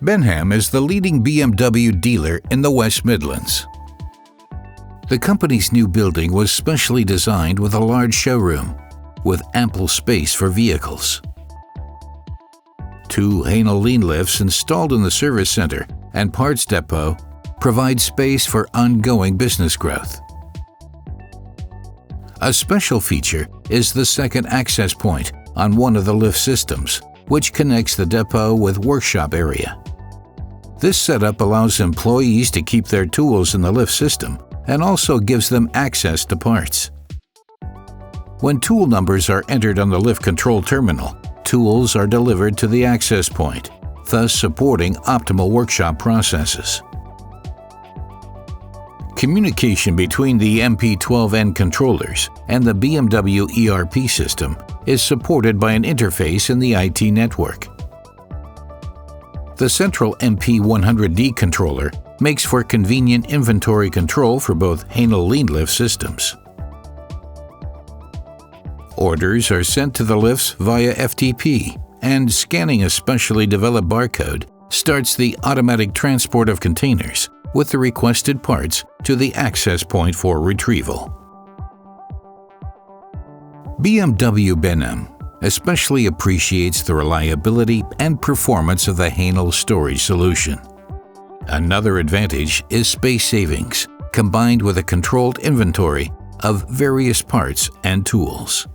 Benham is the leading BMW dealer in the West Midlands. The company's new building was specially designed with a large showroom, with ample space for vehicles. 2 Hänel Lean-Lifts installed in the service center and parts depot provide space for ongoing business growth. A special feature is the second access point on one of the lift systems, which connects the depot with workshop area. This setup allows employees to keep their tools in the lift system and also gives them access to parts. When tool numbers are entered on the lift control terminal, tools are delivered to the access point, thus supporting optimal workshop processes. Communication between the MP12N controllers and the BMW ERP system is supported by an interface in the IT network. The central MP100D controller makes for convenient inventory control for both Hänel Lean-Lift systems. Orders are sent to the lifts via FTP, and scanning a specially developed barcode starts the automatic transport of containers with the requested parts to the access point for retrieval. BMW Benham especially appreciates the reliability and performance of the Hänel storage solution. Another advantage is space savings, combined with a controlled inventory of various parts and tools.